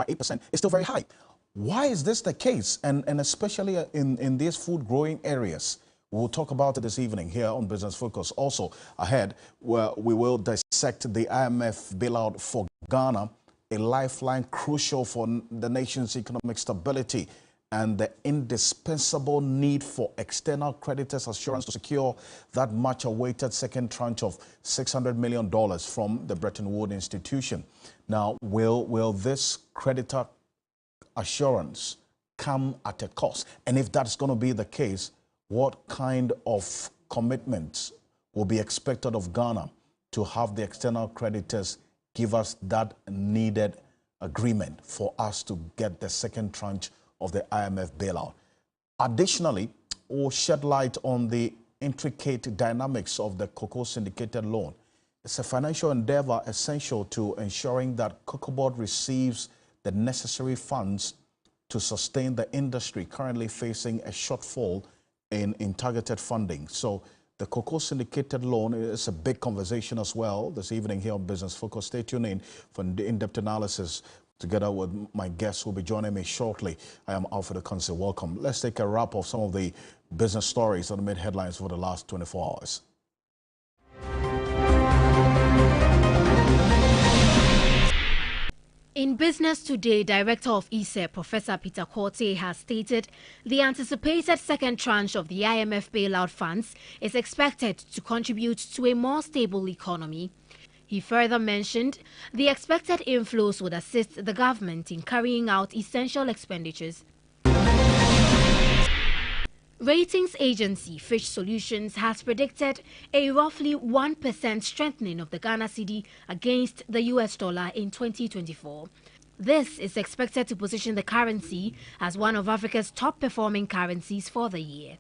8% is still very high. Why is this the case? And especially in these food growing areas? We'll talk about it this evening here on Business Focus. Also ahead, where we will dissect the IMF bailout for Ghana, a lifeline crucial for the nation's economic stability, and the indispensable need for external creditors' assurance to secure that much-awaited second tranche of $600 million from the Bretton Woods institution. Now, will this creditor assurance come at a cost? And if that's going to be the case, what kind of commitments will be expected of Ghana to have the external creditors give us that needed agreement for us to get the second tranche of the IMF bailout? Additionally, we'll shed light on the intricate dynamics of the cocoa syndicated loan. It's a financial endeavor essential to ensuring that Cocoa Board receives the necessary funds to sustain the industry currently facing a shortfall in targeted funding. So the cocoa syndicated loan is a big conversation as well this evening here on Business Focus. Stay tuned in for the in-depth analysis together with my guests who will be joining me shortly. I am Alfred Akanse. Welcome. Let's take a wrap of some of the business stories that made headlines for the last 24 hours. In Business Today, Director of ESEP, Professor Peter Korte, has stated the anticipated second tranche of the IMF bailout funds is expected to contribute to a more stable economy. He further mentioned the expected inflows would assist the government in carrying out essential expenditures. Ratings agency Fitch Solutions has predicted a roughly 1% strengthening of the Ghana cedi against the US dollar in 2024. This is expected to position the currency as one of Africa's top-performing currencies for the year.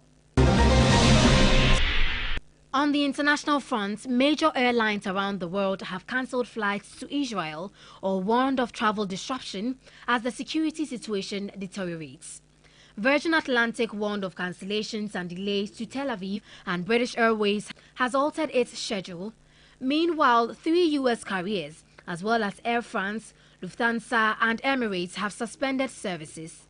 On the international front, major airlines around the world have cancelled flights to Israel or warned of travel disruption as the security situation deteriorates. Virgin Atlantic warned of cancellations and delays to Tel Aviv, and British Airways has altered its schedule. Meanwhile, 3 U.S. carriers, as well as Air France, Lufthansa and Emirates, have suspended services.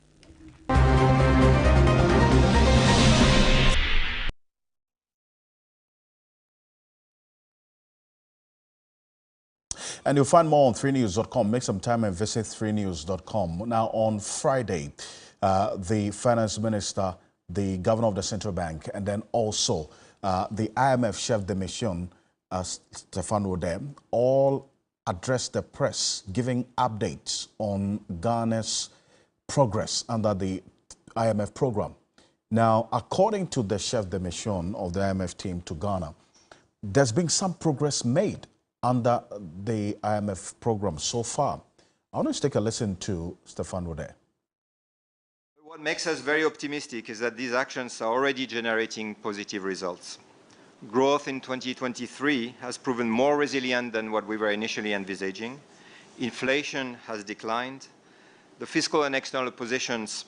And you'll find more on 3news.com. Make some time and visit 3news.com. Now, on Friday, the finance minister, the governor of the central bank, and then also the IMF chef de mission, Stefan Rode, all addressed the press, giving updates on Ghana's progress under the IMF program. Now, according to the chef de mission of the IMF team to Ghana, there's been some progress made under the IMF program so far. I want to take a listen to Stefan Rode. What makes us very optimistic is that these actions are already generating positive results. Growth in 2023 has proven more resilient than what we were initially envisaging. Inflation has declined. The fiscal and external positions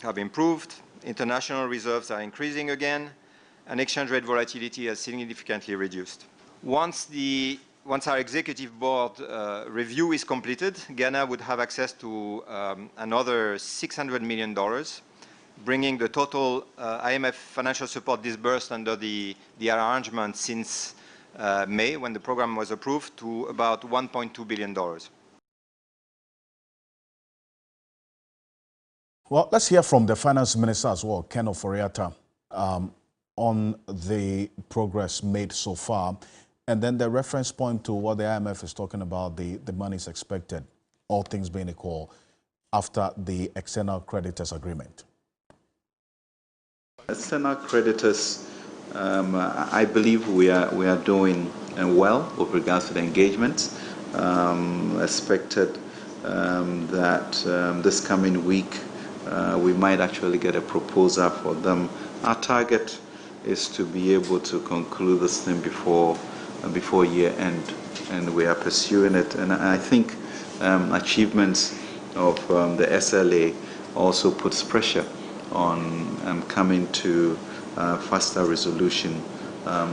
have improved. International reserves are increasing again, and exchange rate volatility has significantly reduced. Once our executive board review is completed, Ghana would have access to another $600 million, bringing the total IMF financial support disbursed under the arrangement since May, when the program was approved, to about $1.2 billion. Well, let's hear from the finance minister as well, Ken Ofori-Atta, on the progress made so far. And then the reference point to what the IMF is talking about, the money is expected, all things being equal, after the external creditors agreement. External creditors, I believe we are doing well with regards to the engagement. Expected that this coming week we might actually get a proposal for them. Our target is to be able to conclude this thing before year end, and we are pursuing it. And I think achievements of the SLA also puts pressure on coming to faster resolution.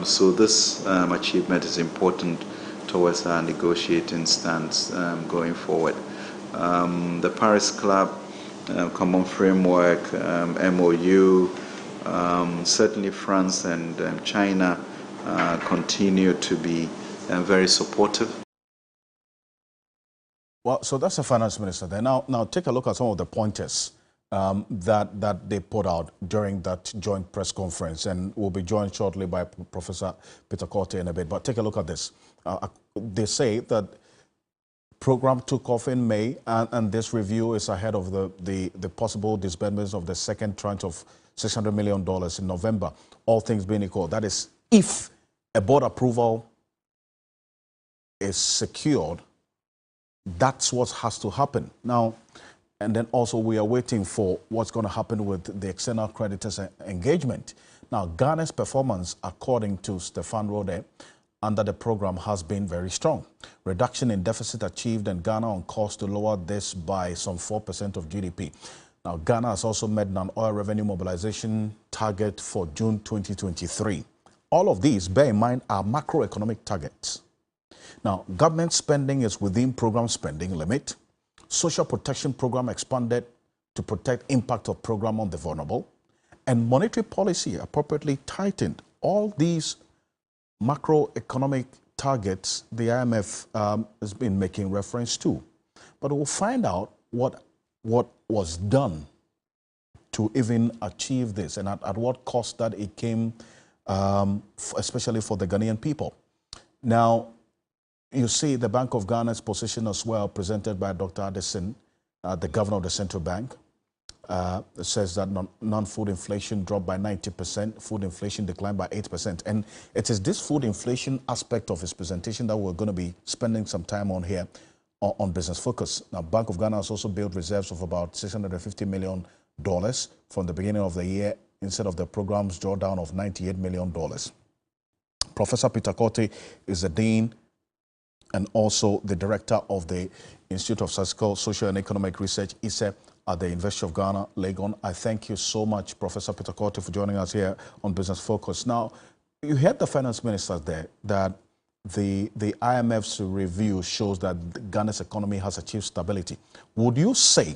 So this achievement is important towards our negotiating stance going forward. the Paris Club, Common Framework, MOU, certainly France and China continue to be very supportive. Well, so that's the finance minister there. Now take a look at some of the pointers that they put out during that joint press conference, and we'll be joined shortly by Professor Peter Kortei in a bit. But take a look at this. They say that program took off in May, and this review is ahead of the possible disbursements of the second tranche of $600 million in November. All things being equal, that is, if a board approval is secured, that's what has to happen. Now, and then also we are waiting for what's going to happen with the external creditors engagement. Now, Ghana's performance, according to Stefan Rode, under the program has been very strong. Reduction in deficit achieved in Ghana on course to lower this by some 4% of GDP. Now, Ghana has also met an oil revenue mobilization target for June 2023. All of these, bear in mind, are macroeconomic targets. Now, government spending is within program spending limit. Social protection program expanded to protect impact of program on the vulnerable. And monetary policy appropriately tightened. All these macroeconomic targets the IMF has been making reference to. But we'll find out what was done to even achieve this and at what cost that it came, especially for the Ghanaian people. Now, you see the Bank of Ghana's position as well, presented by Dr. Addison, the governor of the central bank. It says that non-food inflation dropped by 90%, food inflation declined by 8%. And it is this food inflation aspect of his presentation that we're going to be spending some time on here on Business Focus. Now, Bank of Ghana has also built reserves of about $650 million from the beginning of the year instead of the program's drawdown of $98 million. Professor Peter Kortei is the dean and also the director of the Institute of Statistical, Social and Economic Research, ISE, at the University of Ghana, Legon. I thank you so much, Professor Peter Kortei, for joining us here on Business Focus. Now, you heard the finance minister there that the IMF's review shows that Ghana's economy has achieved stability. Would you say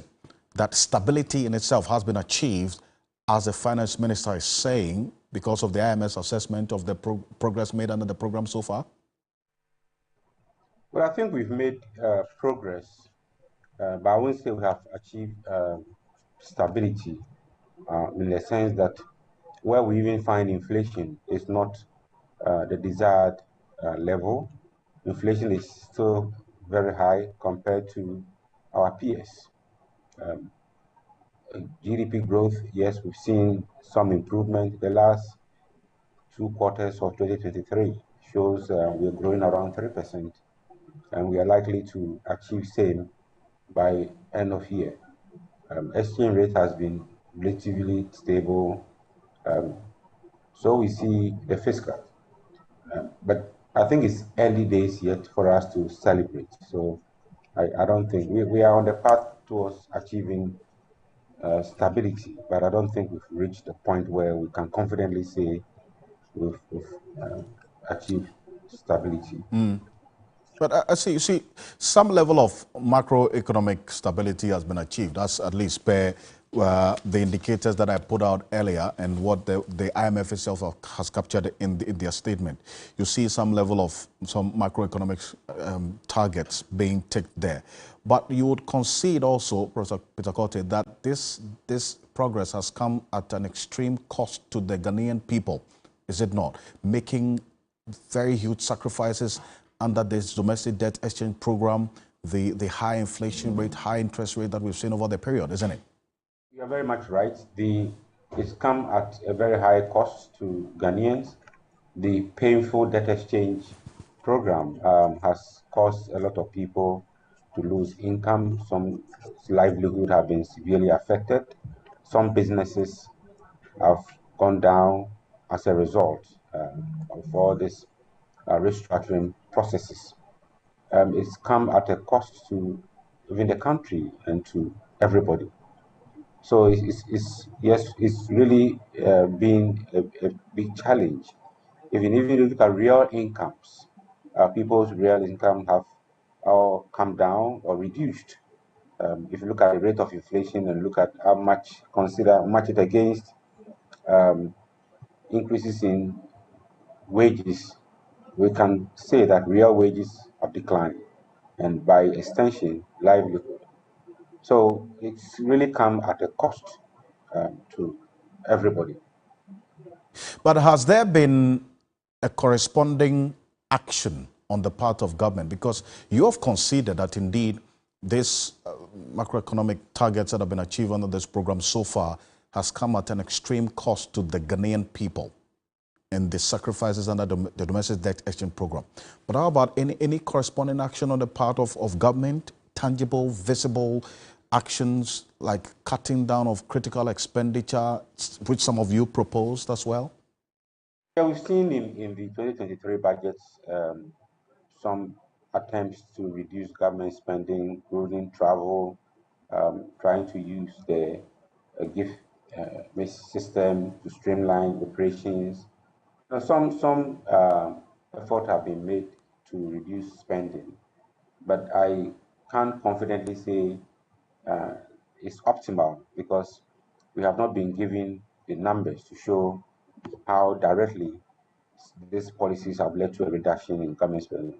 that stability in itself has been achieved, as the finance minister is saying, because of the IMF's assessment of the progress made under the program so far? Well, I think we've made progress, but I wouldn't say we have achieved stability in the sense that where we even find inflation is not the desired level. Inflation is still very high compared to our peers. GDP growth, yes, we've seen some improvement. The last 2 quarters of 2023 shows we're growing around 3%. And we are likely to achieve same by end of year. Exchange rate has been relatively stable, so we see the fiscal. But I think it's early days yet for us to celebrate. So I don't think we are on the path towards achieving stability, but I don't think we've reached the point where we can confidently say we've achieved stability. But I see, you see, some level of macroeconomic stability has been achieved. That's at least per the indicators that I put out earlier and what the IMF itself has captured in their statement. You see some level of some macroeconomic targets being ticked there. But you would concede also, Professor Peter Kortei, that this progress has come at an extreme cost to the Ghanaian people, is it not? Making very huge sacrifices under this domestic debt exchange program, the high inflation rate, high interest rate that we've seen over the period, isn't it? You are very much right. It's come at a very high cost to Ghanaians. The painful debt exchange program has caused a lot of people to lose income. Some livelihood have been severely affected. Some businesses have gone down as a result of all this restructuring processes. It's come at a cost to even the country and to everybody. So it's really been a big challenge. Even if you look at real incomes, people's real income have all come down or reduced if you look at the rate of inflation and look at how much match it against increases in wages, we can say that real wages have declined, and by extension, livelihood. So it's really come at a cost to everybody. But has there been a corresponding action on the part of government? Because you have considered that indeed these macroeconomic targets that have been achieved under this program so far has come at an extreme cost to the Ghanaian people and the sacrifices under the domestic debt exchange program. But how about any corresponding action on the part of government, tangible, visible actions like cutting down of critical expenditure, which some of you proposed as well? Yeah, we've seen in the 2023 budgets some attempts to reduce government spending, including travel, trying to use the gift system to streamline operations. Now, some effort have been made to reduce spending, but I can't confidently say uh, it's optimal because we have not been given the numbers to show how directly these policies have led to a reduction in government spending.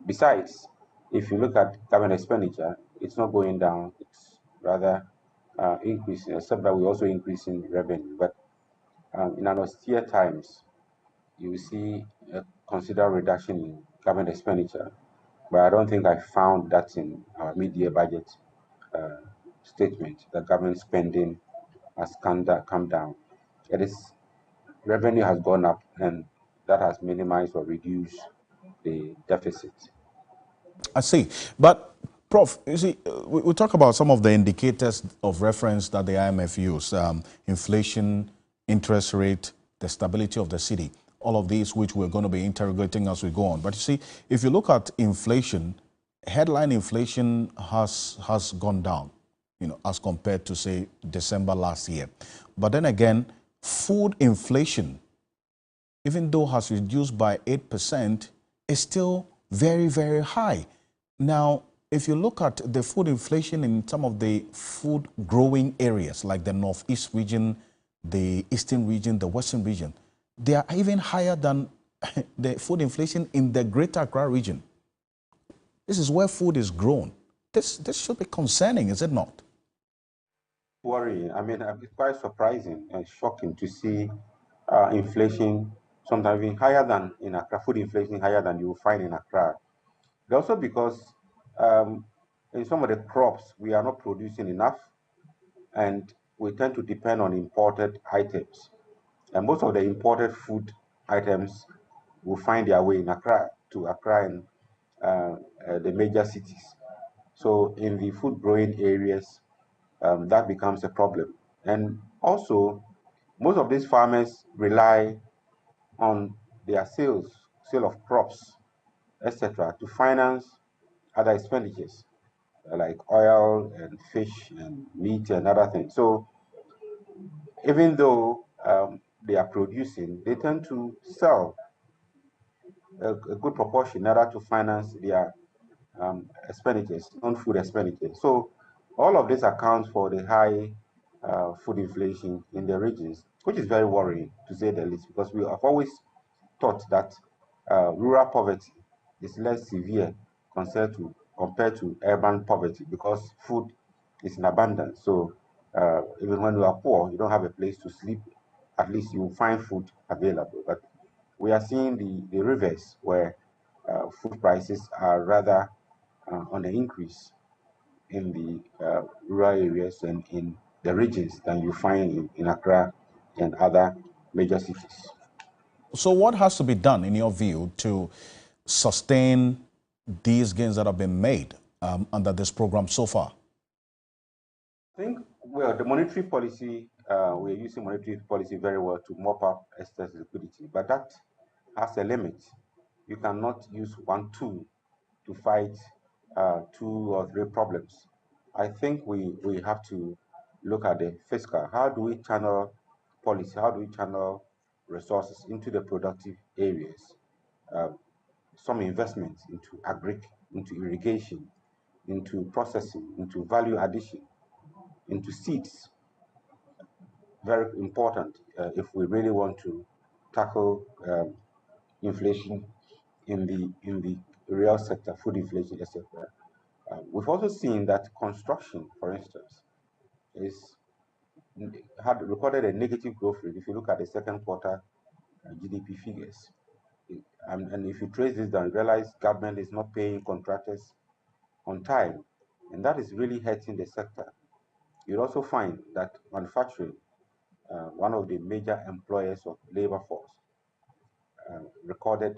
Besides, if you look at government expenditure, it's not going down, it's rather increasing, except that we're also increasing revenue. But in an austere times, you will see a considerable reduction in government expenditure. But I don't think I found that in our mid-year budget uh, statement that government spending has come down. It is revenue has gone up, and that has minimized or reduced the deficit. I see. But, Prof, you see, we talk about some of the indicators of reference that the IMF used, inflation, interest rate, the stability of the city, all of these which we're going to be interrogating as we go on. But you see, if you look at inflation, headline inflation has gone down, as compared to, say, December last year. But then again, food inflation, even though has reduced by 8%, is still very, very high. Now, if you look at the food inflation in some of the food growing areas, like the Northeast region, the Eastern region, the Western region, they are even higher than the food inflation in the Greater Accra region. This is where food is grown. This should be concerning, is it not? Worrying. I mean, it's quite surprising and shocking to see inflation sometimes even higher than in Accra, food inflation higher than you will find in Accra. Also because um, in some of the crops we are not producing enough, and we tend to depend on imported items. And most of the imported food items will find their way in Accra and the major cities. So in the food growing areas, that becomes a problem. And also, most of these farmers rely on their sale of crops, etc., to finance other expenditures like oil and fish and meat and other things. So even though they are producing, they tend to sell a good proportion in order to finance their expenditures, non-food expenditures. So all of this accounts for the high food inflation in the regions, which is very worrying to say the least, because we have always thought that rural poverty is less severe compared to urban poverty because food is in abundance. So even when you are poor, you don't have a place to sleep. At least you find food available. But we are seeing the reverse, where food prices are rather on the increase in the rural areas and in the regions than you find in Accra and other major cities. So what has to be done, in your view, to sustain these gains that have been made under this program so far? I think, well, the monetary policy, we're using monetary policy very well to mop up excess liquidity, but that has a limit. You cannot use one tool to fight two or three problems. I think we have to look at the fiscal. How do we channel policy? How do we channel resources into the productive areas? Uh, some investments into into irrigation, into processing, into value addition, into seeds. Very important if we really want to tackle inflation in the real sector, food inflation, etc. We've also seen that construction, for instance, had recorded a negative growth rate. If you look at the second quarter GDP figures, and if you trace this down, you realize government is not paying contractors on time, and that is really hurting the sector. You'll also find that manufacturing, one of the major employers of labor force, recorded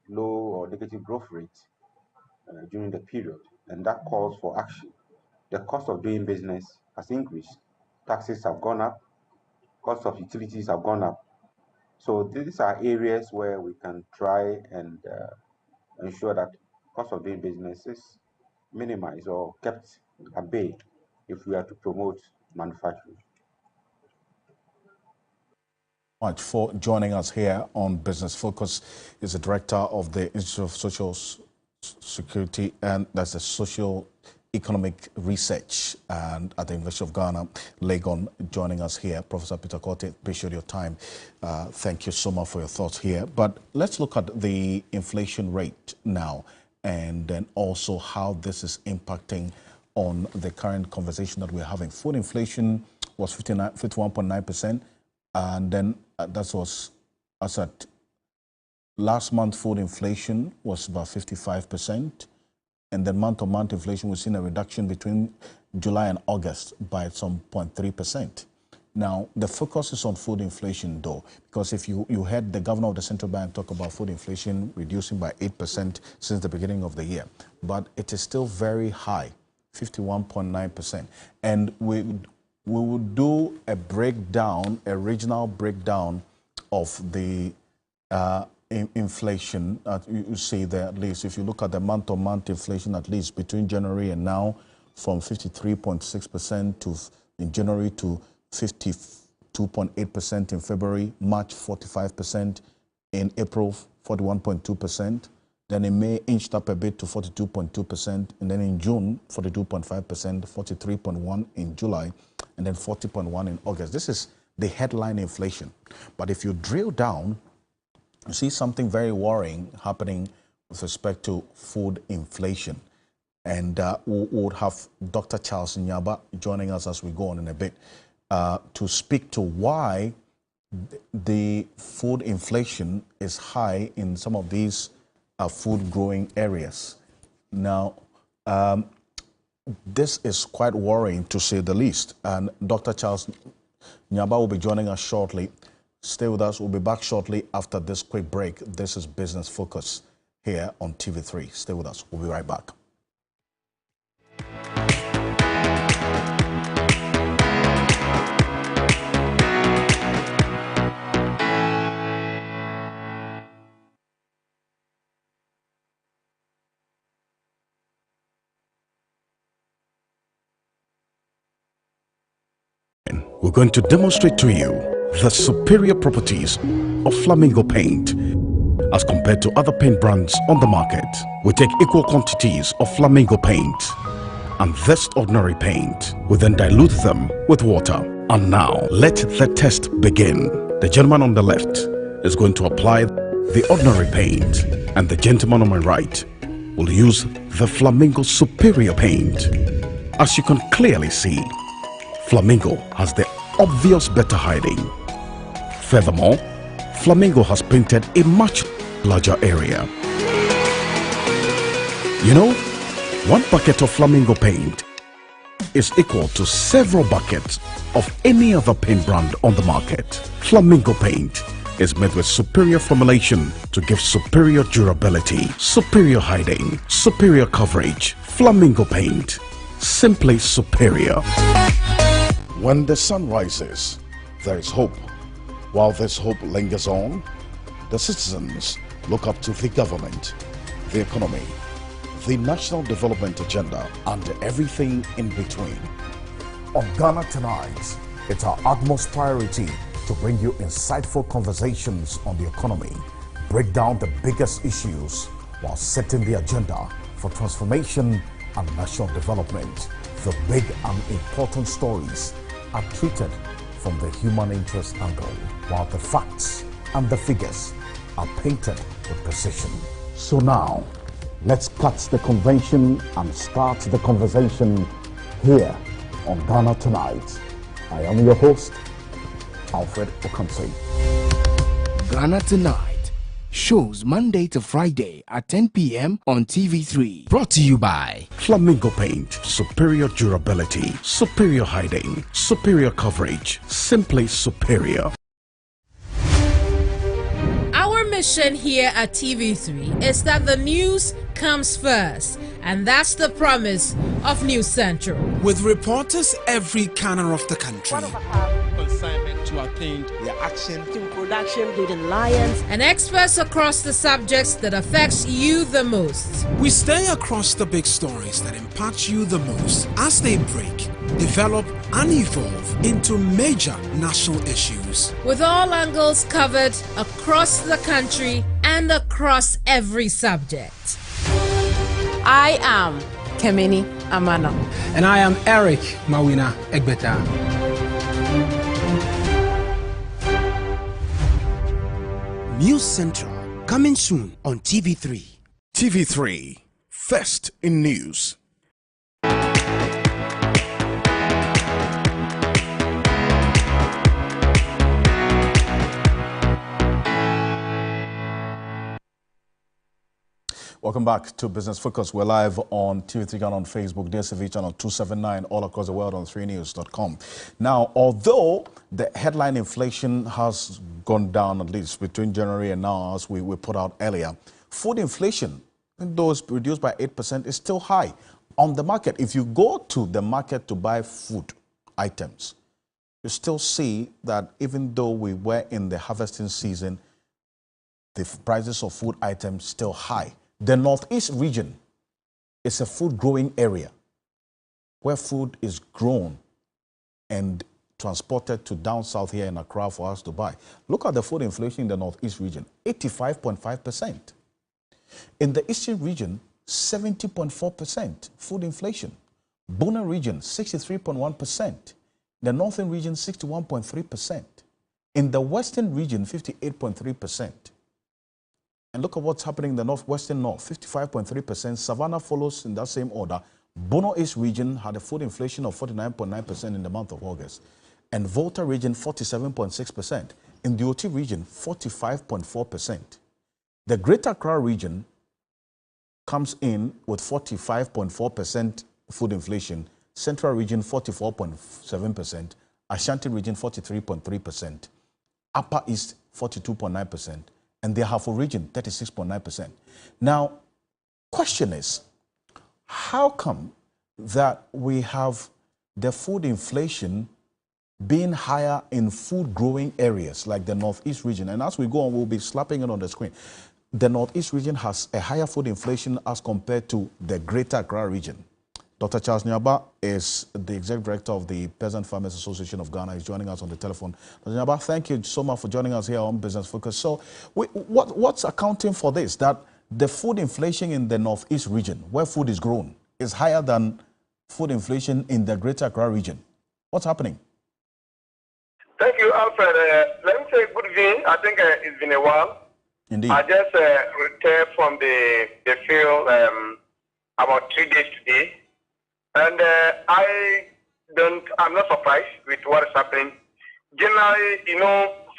low or negative growth rates during the period, and that calls for action. The cost of doing business has increased. Taxes have gone up. Cost of utilities have gone up. So these are areas where we can try and ensure that cost of doing business is minimized or kept at bay if we are to promote manufacturing. Much for joining us here on Business Focus. Is the director of the Institute of Social Security, and that's the Social Economic Research and at the University of Ghana, Legon, joining us here. Professor Peter Quartey, appreciate your time. Thank you so much for your thoughts here. But let's look at the inflation rate now, and then also how this is impacting on the current conversation that we're having. Food inflation was 51.9%, and then that was as at last month. Food inflation was about 55%. And then month-on-month inflation, we've seen a reduction between July and August by some 0.3%. Now, the focus is on food inflation, though, because if you heard the governor of the central bank talk about food inflation reducing by 8% since the beginning of the year, but it is still very high, 51.9%. And we will do a breakdown, a regional breakdown of the inflation. You see there, at least if you look at the month-on-month inflation, at least between January and now, from 53.6% in January to 52.8% in February, March 45%, in April 41.2%, then in May inched up a bit to 42.2%, and then in June 42.5%, 43.1% in July, and then 40.1% in August. This is the headline inflation. But if you drill down, you see something very worrying happening with respect to food inflation. And we would have Dr. Charles Nyaba joining us as we go on in a bit to speak to why the food inflation is high in some of these food growing areas. Now, this is quite worrying to say the least. And Dr. Charles Nyaba will be joining us shortly. Stay with us. We'll be back shortly after this quick break. This is Business Focus here on TV3. Stay with us. We'll be right back. We're going to demonstrate to you the superior properties of Flamingo paint as compared to other paint brands on the market. We take equal quantities of Flamingo paint and this ordinary paint. We then dilute them with water. And now let the test begin. The gentleman on the left is going to apply the ordinary paint, and the gentleman on my right will use the Flamingo superior paint. As you can clearly see, Flamingo has the obvious better hiding. Furthermore, Flamingo has painted a much larger area. You know, one bucket of Flamingo paint is equal to several buckets of any other paint brand on the market. Flamingo paint is made with superior formulation to give superior durability, superior hiding, superior coverage. Flamingo paint, simply superior. When the sun rises, there is hope. While this hope lingers on, the citizens look up to the government, the economy, the national development agenda, and everything in between. On Ghana Tonight, it's our utmost priority to bring you insightful conversations on the economy, break down the biggest issues while setting the agenda for transformation and national development. The big and important stories are treated from the human interest angle, while the facts and the figures are painted with precision. So now, let's cut the convention and start the conversation here on Ghana Tonight. I am your host, Alfred Okamsi. Ghana Tonight shows Monday to Friday at 10 p.m. on TV3. Brought to you by Flamingo Paint. Superior durability, superior hiding, superior coverage, simply superior. Our mission here at TV3 is that the news comes first, and that's the promise of News Central. With reporters every corner of the country. Consignment to attend their action to production to the lions and experts across the subjects that affects you the most. We stay across the big stories that impact you the most as they break, develop and evolve into major national issues. With all angles covered across the country and across every subject. I am Kemini Amano. And I am Eric Mawina Egbeta. News Central, coming soon on TV3. TV3, first in news. Welcome back to Business Focus. We're live on TV3 Ghana on Facebook, DSTV channel 279, all across the world on 3news.com. Now, although the headline inflation has gone down, at least between January and now, as we put out earlier, food inflation, though it's reduced by 8%, is still high on the market. If you go to the market to buy food items, you still see that even though we were in the harvesting season, the prices of food items still high. The Northeast region is a food growing area where food is grown and transported to down south here in Accra for us to buy. Look at the food inflation in the Northeast region, 85.5%. In the Eastern region, 70.4% food inflation. Bona region, 63.1%. The Northern region, 61.3%. In the Western region, 58.3%. And look at what's happening in the Northwestern North, 55.3%. Savannah follows in that same order. Bono East region had a food inflation of 49.9% in the month of August. And Volta region, 47.6%. In the OT region, 45.4%. The Greater Accra region comes in with 45.4% food inflation. Central region, 44.7%. Ashanti region, 43.3%. Upper East, 42.9%. And the Ahafo region, 36.9%. Now, question is, how come that we have the food inflation being higher in food-growing areas like the Northeast region? And as we go on, we'll be slapping it on the screen. The Northeast region has a higher food inflation as compared to the Greater Accra region. Dr. Charles Nyaba is the Executive Director of the Peasant Farmers Association of Ghana. He's joining us on the telephone. Dr. Nyaba, thank you so much for joining us here on Business Focus. So what's accounting for this, that the food inflation in the Northeast region, where food is grown, is higher than food inflation in the Greater Accra region? What's happening? Thank you, Alfred. Let me say good evening. I think it's been a while. Indeed. I just returned from the field about 3 days today. And I'm not surprised with what is happening. Generally,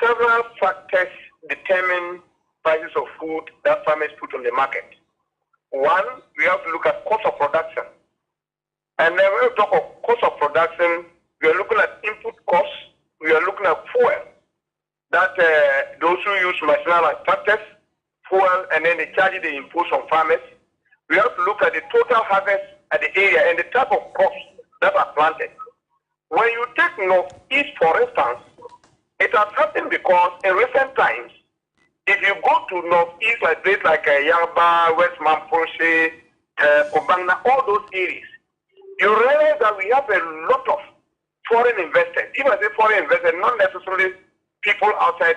several factors determine prices of food that farmers put on the market. One, we have to look at cost of production. And then when we talk of cost of production, we are looking at input costs, we are looking at fuel. That those who use machinery tractors, fuel, and then the charges they impose on farmers. We have to look at the total harvest at the area and the type of crops that are planted. When you take Northeast, for instance, it has happened because in recent times, if you go to Northeast, like places like Yaba, West Mampose, Kobangna, all those areas, you realize that we have a lot of foreign investors. Even I say foreign investors, not necessarily people outside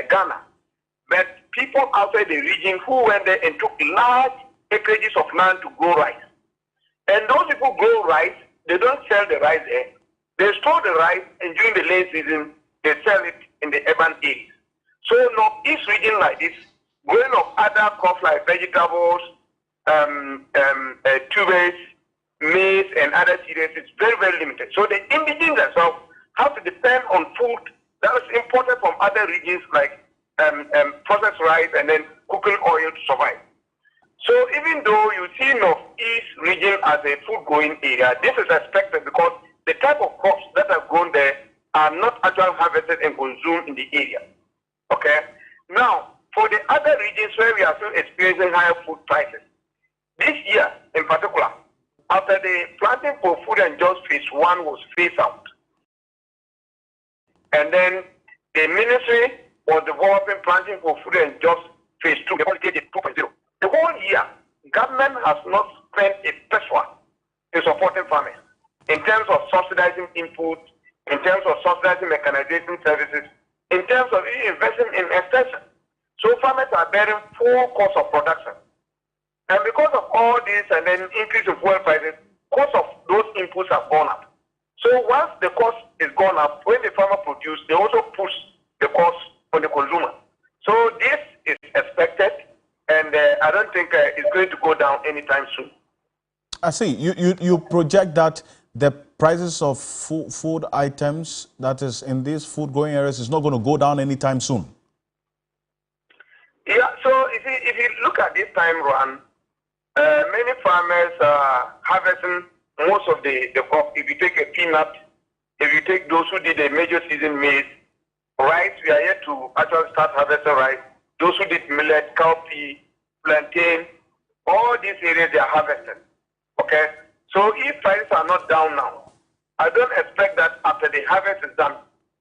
Ghana, but people outside the region who went there and took large acreages of land to grow rice. And those people grow rice, they don't sell the rice there. They store the rice, and during the late season, they sell it in the urban areas. So northeast region like this, growing of other crops like vegetables, tubers, maize, and other cereals is very, very limited. So the indigenous themselves have to depend on food that is imported from other regions like processed rice and then cooking oil to survive. So even though you see northeast region as a food growing area, this is expected because the type of crops that are grown there are not actually harvested and consumed in the area. Okay? Now, for the other regions where we are still experiencing higher food prices, this year in particular, after the planting for food and jobs phase 1 was phased out, and then the ministry was developing planting for food and jobs phase 2, the 2.0. The whole year, government has not spent a peso in supporting farmers in terms of subsidizing input, in terms of subsidizing mechanization services, in terms of investing in extension. So farmers are bearing full cost of production. And because of all this and then increase in fuel prices, cost of those inputs have gone up. So once the cost is gone up, when the farmer produces, they also push the cost on the consumer. So this is expected, and I don't think it's going to go down anytime soon. I see. You project that the prices of food items, that is in these food growing areas, is not going to go down anytime soon. Yeah, so if you look at this time run, many farmers are harvesting most of the crop. If you take a peanut, if you take those who did a major season maize, rice, we are yet to actually start harvesting rice. Those who did millet, cowpea, plantain, all these areas they are harvesting. Okay? So if prices are not down now, I don't expect that after the harvest is done,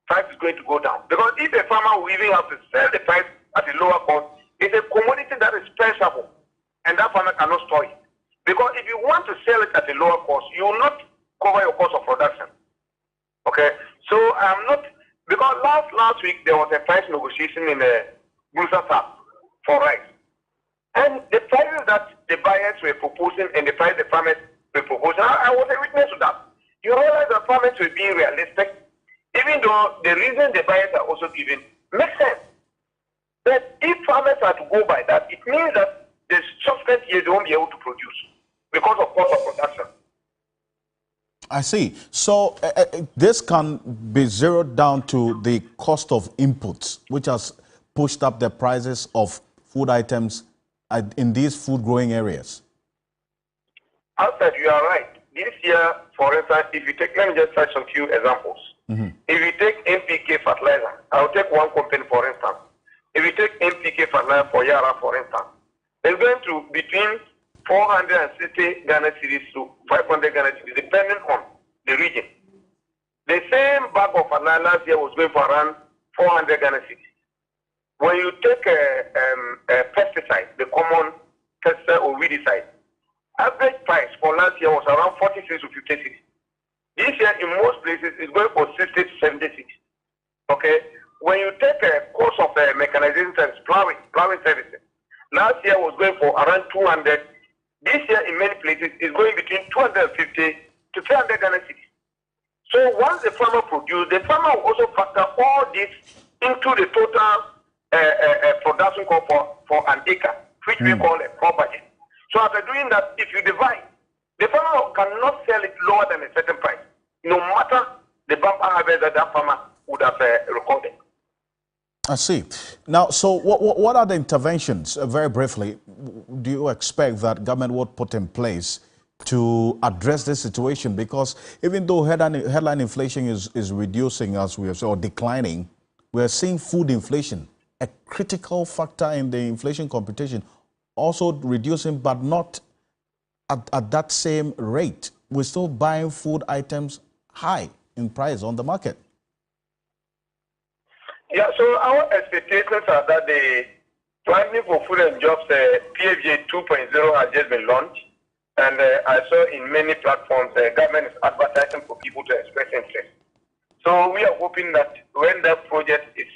price is going to go down. Because if a farmer will even have to sell the price at a lower cost, it's a commodity that is perishable, and that farmer cannot store it. Because if you want to sell it at a lower cost, you will not cover your cost of production. Okay? So I'm not, because last week there was a price negotiation in Brussels for rice. And the prices that the buyers were proposing and the price the farmers were proposing, I was a witness to that. You realize the farmers were being realistic, even though the reason the buyers are also giving makes sense. But if farmers are to go by that, it means that the subsequent year they won't be able to produce because of cost of production. I see. So this can be zeroed down to the cost of inputs, which has pushed up the prices of food items in these food growing areas. Alfred, you are right. This year, for instance, if you take, let me just cite some few examples. If you take NPK fertilizer, I'll take one company for instance. If you take NPK fertilizer for Yara, for instance, it's going to between 460 Ghana cedis to 500 Ghana cedis, depending on the region. The same bag of fertilizer last year was going for around 400 Ghana cedis. When you take a pesticide, the common pesticide or weedicide, average price for last year was around 46 to 50 cedis. This year, in most places, it's going for 60 to 70 cedis. Okay? When you take a cost of mechanization service, plowing services, last year was going for around 200. This year, in many places, is going between 250 to 300 Ghana cedis. So once the farmer produces, the farmer will also factor all this into the total production cost for an acre, which we call a crop budget. So after doing that, if you divide, the farmer cannot sell it lower than a certain price, no matter the bumper harvest that farmer would have recorded. I see. Now, so what are the interventions, very briefly, do you expect that government would put in place to address this situation? Because even though headline inflation is reducing, as we have said, or declining, we are seeing food inflation, a critical factor in the inflation computation, also reducing, but not at that same rate. We're still buying food items high in price on the market. Yeah, so our expectations are that the Planning for Food and Jobs, PFJ 2.0 has just been launched. And I saw in many platforms, the government is advertising for people to express interest. So we are hoping that when that project is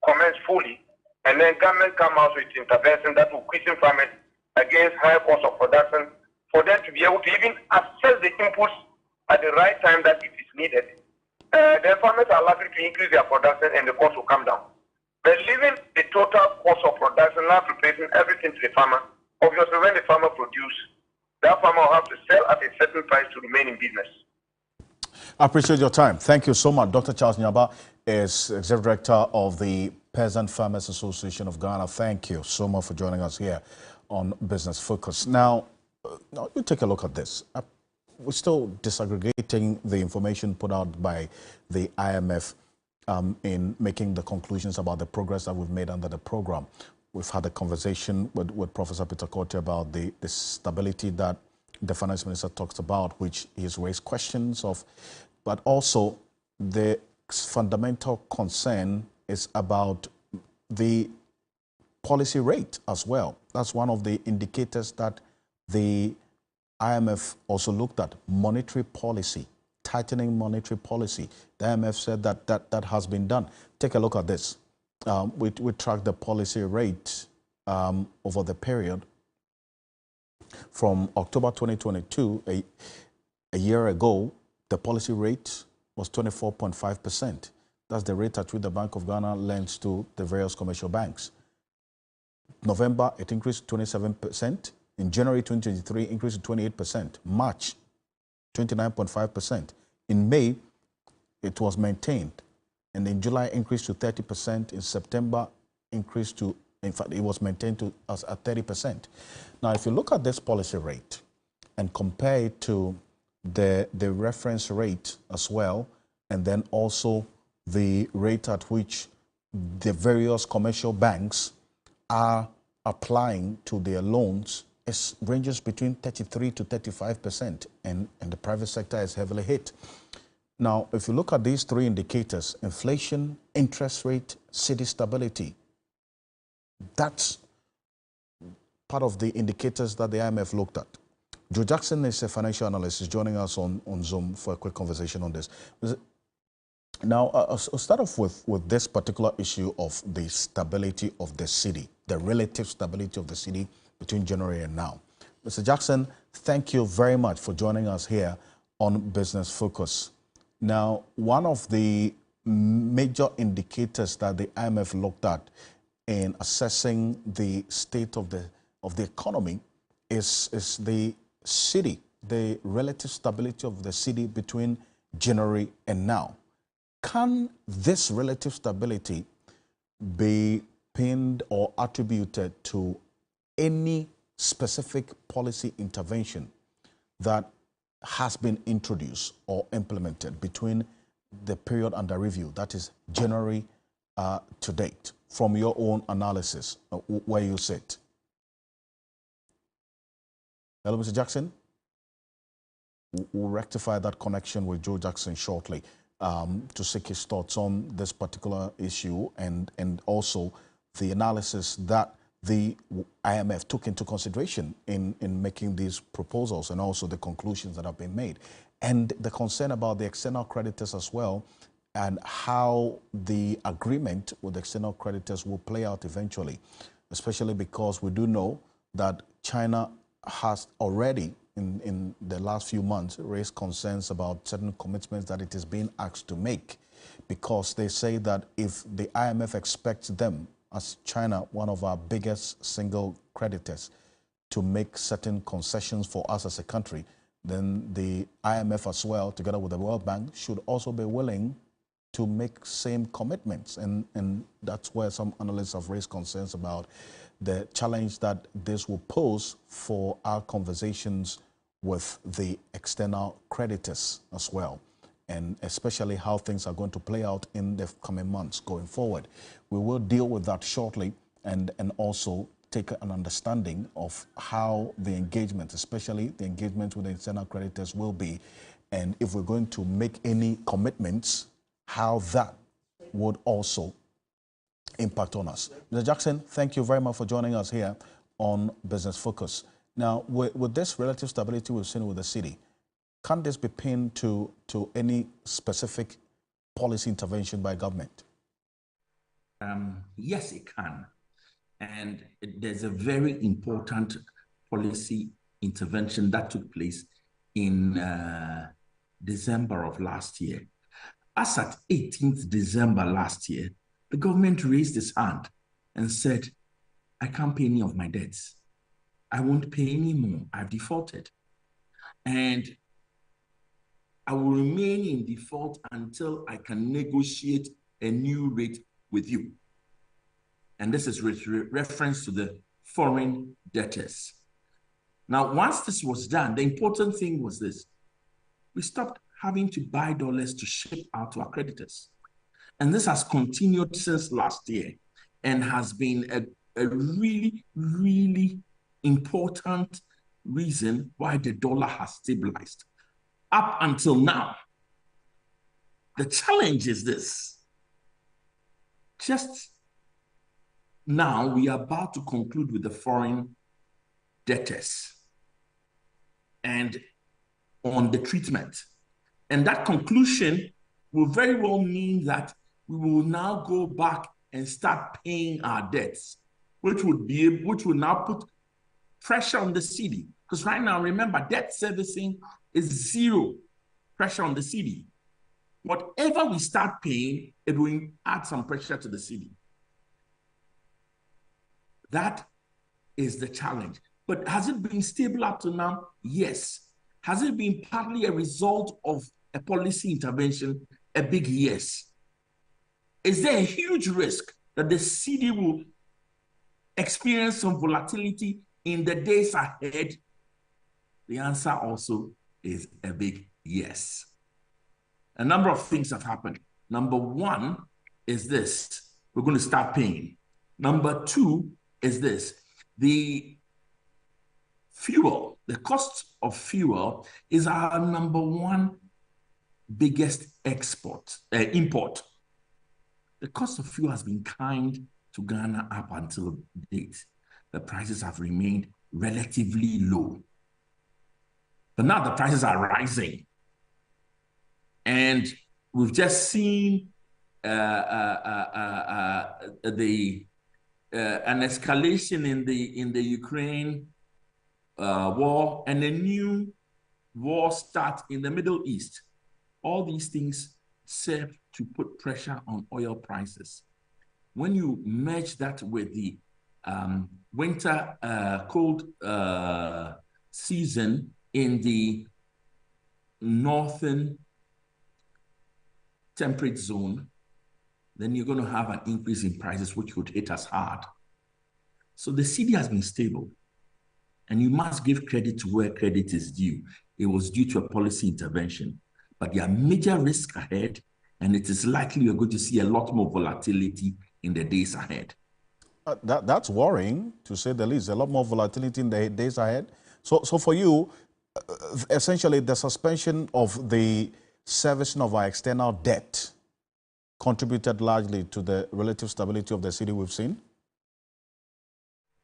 commenced fully, and then government come out with intervention that will cushion farmers against higher cost of right time that it is needed, then farmers are likely to increase their production and the cost will come down. But leaving the total cost of production, not replacing everything to the farmer, obviously when the farmer produces, that farmer will have to sell at a certain price to remain in business. I appreciate your time. Thank you so much. Dr. Charles Nyaba is Executive Director of the Peasant Farmers Association of Ghana. Thank you so much for joining us here on Business Focus. Now you take a look at this. We're still disaggregating the information put out by the IMF in making the conclusions about the progress that we've made under the program. We've had a conversation with Professor Peter Kortei about the stability that the finance minister talks about, which he's raised questions of, but also the fundamental concern is about the policy rate as well. That's one of the indicators that the IMF also looked at, monetary policy, tightening monetary policy. The IMF said that has been done. Take a look at this. We track the policy rate over the period from October 2022, a year ago. The policy rate was 24.5%. That's the rate at which the Bank of Ghana lends to the various commercial banks. November, it increased to 27%. In January 2023, increased to 28%. March, 29.5%. In May, it was maintained. And in July, increased to 30%. In September, increased to, in fact, it was maintained to as at 30%. Now, if you look at this policy rate and compare it to the reference rate as well, and then also the rate at which the various commercial banks are applying to their loans, it ranges between 33 to 35%, and the private sector is heavily hit. Now, if you look at these three indicators, inflation, interest rate, city stability, that's part of the indicators that the IMF looked at. Joe Jackson is a financial analyst. He's joining us on Zoom for a quick conversation on this. Now, I'll start off with this particular issue of the stability of the city, the relative stability of the city between January and now. Mr. Jackson, thank you very much for joining us here on Business Focus. Now, one of the major indicators that the IMF looked at in assessing the state of the economy is the city, the relative stability of the city between January and now. Can this relative stability be pinned or attributed to any specific policy intervention that has been introduced or implemented between the period under review, that is January to date, from your own analysis, where you sit? Hello, Mr. Jackson. We'll rectify that connection with Joe Jackson shortly to seek his thoughts on this particular issue and also the analysis that the IMF took into consideration in making these proposals, and also the conclusions that have been made, and the concern about the external creditors as well, and how the agreement with external creditors will play out eventually, especially because we do know that China has already in the last few months raised concerns about certain commitments that it is being asked to make, because they say that if the IMF expects them, as China, one of our biggest single creditors, to make certain concessions for us as a country, then the IMF as well, together with the World Bank, should also be willing to make same commitments. And that's where some analysts have raised concerns about the challenge that this will pose for our conversations with the external creditors as well, and especially how things are going to play out in the coming months going forward. We will deal with that shortly, and also take an understanding of how the engagement, especially the engagement with the external creditors, will be, and if we're going to make any commitments, how that would also impact on us. Mr. Jackson, thank you very much for joining us here on Business Focus. Now, with this relative stability we've seen with the city, can this be pinned to any specific policy intervention by government? Yes, it can. And there's a very important policy intervention that took place in December of last year. As at 18th December last year, the government raised its hand and said, I can't pay any of my debts. I won't pay any more. I've defaulted. And I will remain in default until I can negotiate a new rate with you. And this is reference to the foreign debtors. Now, once this was done, the important thing was this. We stopped having to buy dollars to ship out to our creditors. And this has continued since last year and has been a really, really important reason why the dollar has stabilized up until now. The challenge is this. Just now, we are about to conclude with the foreign debtors and on the treatment. And that conclusion will very well mean that we will now go back and start paying our debts, which will now put pressure on the city. Because right now, remember, debt servicing is zero pressure on the city. Whatever we start paying, it will add some pressure to the city. That is the challenge. But has it been stable up to now? Yes. Has it been partly a result of a policy intervention? A big yes. Is there a huge risk that the city will experience some volatility in the days ahead? The answer also is a big yes. A number of things have happened. Number one is this. We're going to start paying. Number two is this. The fuel, the cost of fuel is our number one biggest import. The cost of fuel has been kind to Ghana up until date. The prices have remained relatively low. But now the prices are rising. And we've just seen an escalation in the Ukraine war and a new war start in the Middle East. All these things serve to put pressure on oil prices. When you merge that with the winter cold season in the northern temperate zone, then you're going to have an increase in prices, which could hit us hard. So the city has been stable. And you must give credit to where credit is due. It was due to a policy intervention. But there are major risks ahead, and it is likely we're going to see a lot more volatility in the days ahead. That's worrying, to say the least. A lot more volatility in the days ahead. So for you, essentially the suspension of the servicing of our external debt contributed largely to the relative stability of the city we've seen?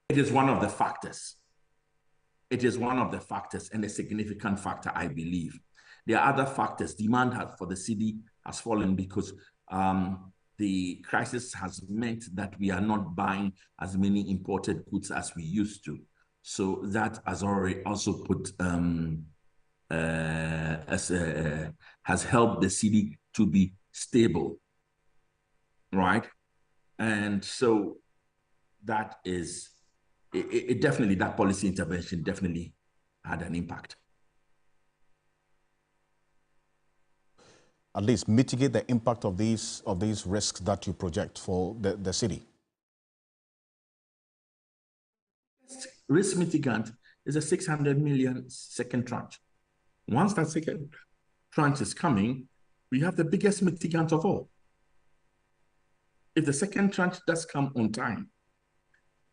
It is one of the factors. It is one of the factors and a significant factor, I believe. There are other factors. Demand for the city has fallen because the crisis has meant that we are not buying as many imported goods as we used to. So that has already also put has helped the city to be stable, right? And so that is, it definitely, that policy intervention definitely had an impact. At least mitigate the impact of these risks that you project for the city. Risk mitigant is a 600 million second tranche. Once that second tranche is coming, we have the biggest mitigant of all. If the second tranche does come on time,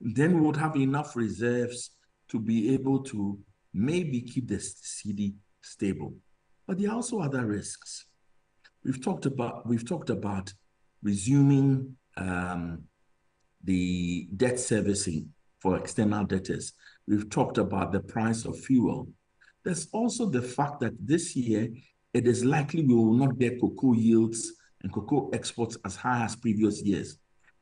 then we would have enough reserves to be able to maybe keep the city stable. But there are also other risks. We've talked about resuming the debt servicing for external debtors. We've talked about the price of fuel. There's also the fact that this year, it is likely we will not get cocoa yields and cocoa exports as high as previous years.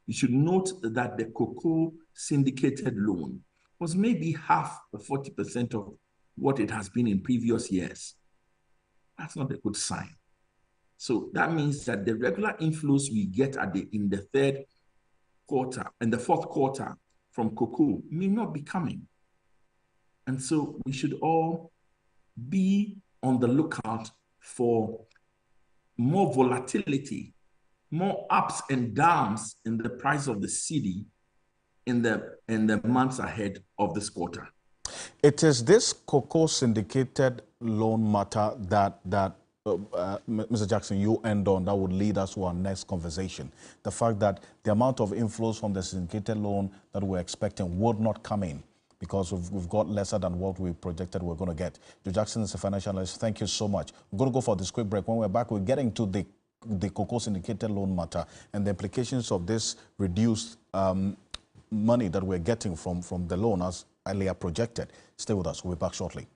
You should note that the cocoa syndicated loan was maybe half or 40% of what it has been in previous years. That's not a good sign. So that means that the regular inflows we get in the third quarter and the fourth quarter from cocoa may not be coming. And so we should all be on the lookout for more volatility, more ups and downs in the price of the cedi in the months ahead of this quarter. It is this cocoa syndicated loan matter that Mr. Jackson, you end on, that would lead us to our next conversation. The fact that the amount of inflows from the syndicated loan that we're expecting would not come in because we've got lesser than what we projected we're going to get. Joe Jackson is a financial analyst. Thank you so much. We're going to go for this quick break. When we're back, we're getting to the cocoa syndicated loan matter and the implications of this reduced money that we're getting from the loan as earlier projected. Stay with us. We'll be back shortly.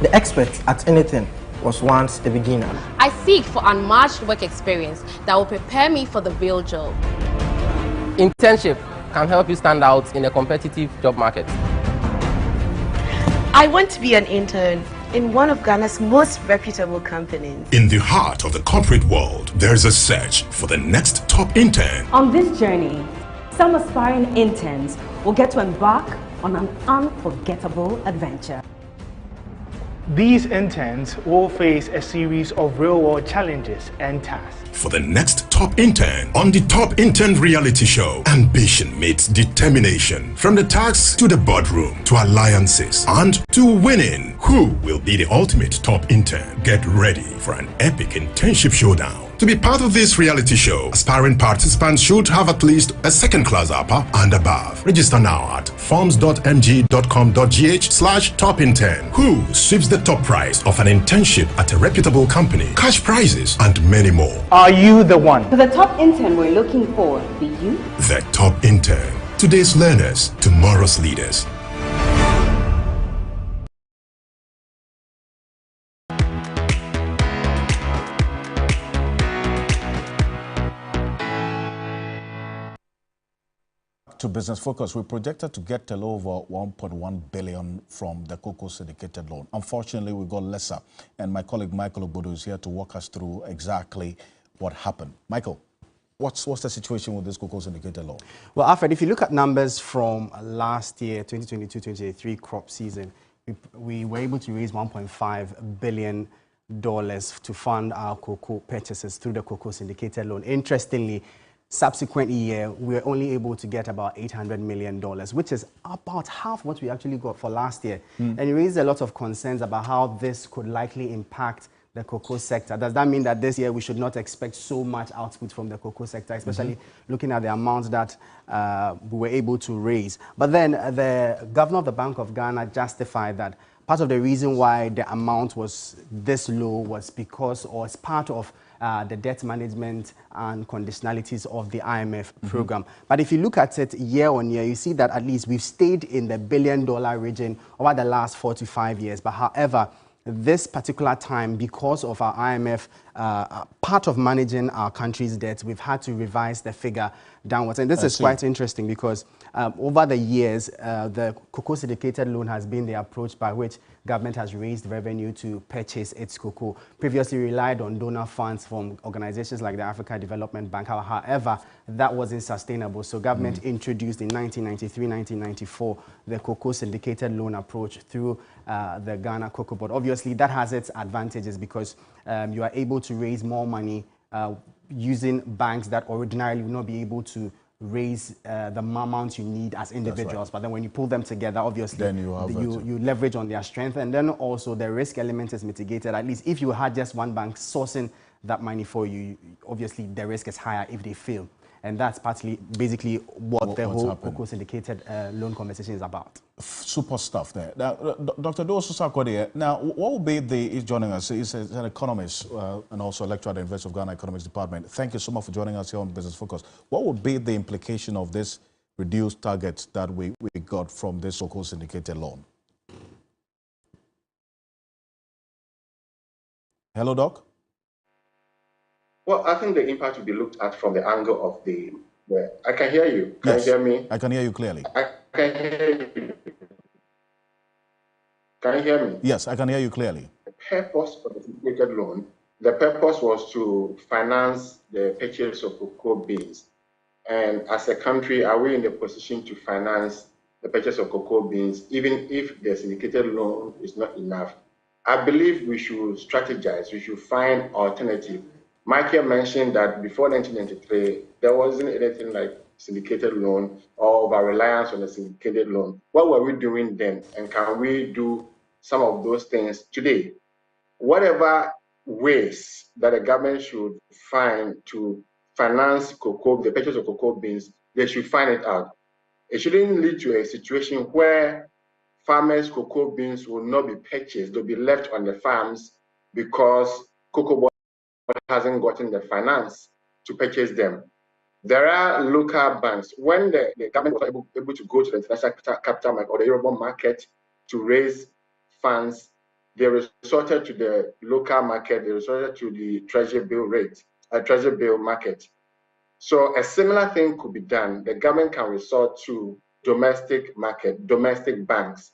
The expert at anything was once a beginner. I seek for unmatched work experience that will prepare me for the real job. Internship can help you stand out in a competitive job market. I want to be an intern in one of Ghana's most reputable companies. In the heart of the corporate world, there's a search for the next top intern. On this journey, some aspiring interns will get to embark on an unforgettable adventure. These interns will face a series of real-world challenges and tasks. For the next top intern on the Top Intern reality show, ambition meets determination. From the tasks to the boardroom to alliances and to winning. Who will be the ultimate top intern? Get ready for an epic internship showdown. To be part of this reality show, aspiring participants should have at least a second-class upper and above. Register now at forms.ng.com.gh/topintern. Who sweeps the top prize of an internship at a reputable company, cash prizes, and many more. Are you the one? For the top intern we're looking for, be you? The Top Intern. Today's learners, tomorrow's leaders. To Business Focus, we projected to get over 1.1 billion from the cocoa syndicated loan. Unfortunately, we got lesser, and my colleague Michael Obodo is here to walk us through exactly what happened. Michael, what's the situation with this cocoa syndicated loan? Well, Alfred, if you look at numbers from last year, 2022-2023 crop season, we were able to raise $1.5 billion to fund our cocoa purchases through the cocoa syndicated loan. Interestingly, subsequent year, we were only able to get about $800 million, which is about half what we actually got for last year. And it raised a lot of concerns about how this could likely impact the cocoa sector. Does that mean that this year we should not expect so much output from the cocoa sector, especially looking at the amounts that we were able to raise? But then the governor of the Bank of Ghana justified that part of the reason why the amount was this low was because, or as part of the debt management and conditionalities of the IMF program. But if you look at it year on year, you see that at least we've stayed in the billion-dollar region over the last 4 to 5 years. But however, this particular time, because of our IMF, part of managing our country's debt, we've had to revise the figure downwards. And this is quite interesting because over the years, the cocoa syndicated loan has been the approach by which government has raised revenue to purchase its cocoa. Previously relied on donor funds from organizations like the Africa Development Bank. However, that wasn't sustainable. So government introduced in 1993, 1994, the cocoa syndicated loan approach through the Ghana Cocoa Board. Obviously, that has its advantages because you are able to raise more money using banks that ordinarily would not be able to raise the amount you need as individuals. Right. But then when you pull them together, obviously, then you leverage on their strength. And then also the risk element is mitigated. At least if you had just one bank sourcing that money for you, obviously the risk is higher if they fail. And that's basically what the whole cocoa syndicated loan conversation is about. Super stuff there. Now, Dr. Dosu Sarkodie, now what would be he's joining us, he's an economist and also a lecturer at the University of Ghana Economics Department. Thank you so much for joining us here on Business Focus. What would be the implication of this reduced target that we got from this so-called syndicated loan? Hello, Doc? Well, I think the impact will be looked at from the angle of the... I can hear you. Can you hear me? I can hear you clearly. I can hear you. Can you hear me? Yes, I can hear you clearly. The purpose of the syndicated loan, the purpose was to finance the purchase of cocoa beans. And as a country, are we in the position to finance the purchase of cocoa beans, even if the syndicated loan is not enough? I believe we should strategize. We should find alternative. Michael mentioned that before 1993, there wasn't anything like syndicated loan or over-reliance on the syndicated loan. What were we doing then? And can we do some of those things today? Whatever ways that the government should find to finance cocoa, the purchase of cocoa beans, they should find it out. It shouldn't lead to a situation where farmers' cocoa beans will not be purchased. They'll be left on the farms because cocoa hasn't gotten the finance to purchase them. There are local banks. When the government was able to go to the international capital market or the Eurobond market to raise funds, they resorted to the local market, they resorted to the treasury bill market. So a similar thing could be done. The government can resort to domestic banks.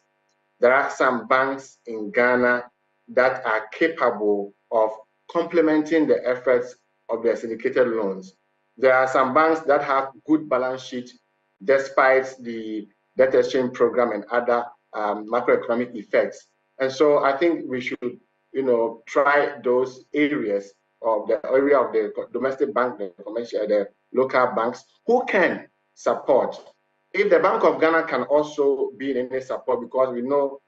There are some banks in Ghana that are capable of complementing the efforts of the syndicated loans. There are some banks that have good balance sheet despite the debt exchange program and other macroeconomic effects. And so I think we should, try those areas of the area of the domestic bank, the commercial, the local banks who can support. If the Bank of Ghana can also be in any support, because we know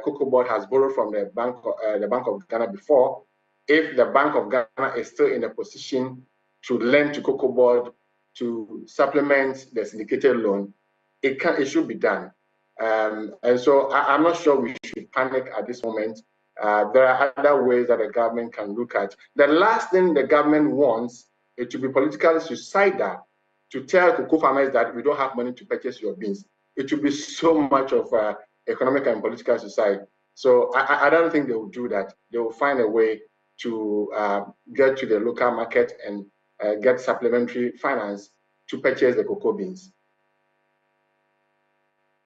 Cocoa Board has borrowed from the Bank of Ghana before. If the Bank of Ghana is still in a position to lend to Cocoa Board to supplement the syndicated loan, it should be done. And so I'm not sure we should panic at this moment. There are other ways that the government can look at. The last thing the government wants is to be politically suicidal, to tell cocoa farmers that we don't have money to purchase your beans. It will be so much of economic and political suicide. So I don't think they will do that. They will find a way to get to the local market and get supplementary finance to purchase the cocoa beans.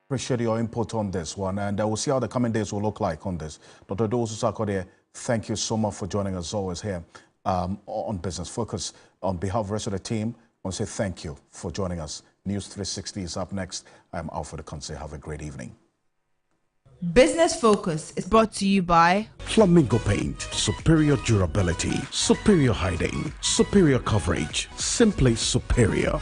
Appreciate your input on this one, and we'll see how the coming days will look like on this. Dr. Dosu Sarkodie, thank you so much for joining us always here on Business Focus. On behalf of the rest of the team, I want to say thank you for joining us. News 360 is up next. I'm Alfred Akonse. Have a great evening. Business Focus is brought to you by Flamingo Paint. Superior durability, superior hiding, superior coverage, simply superior.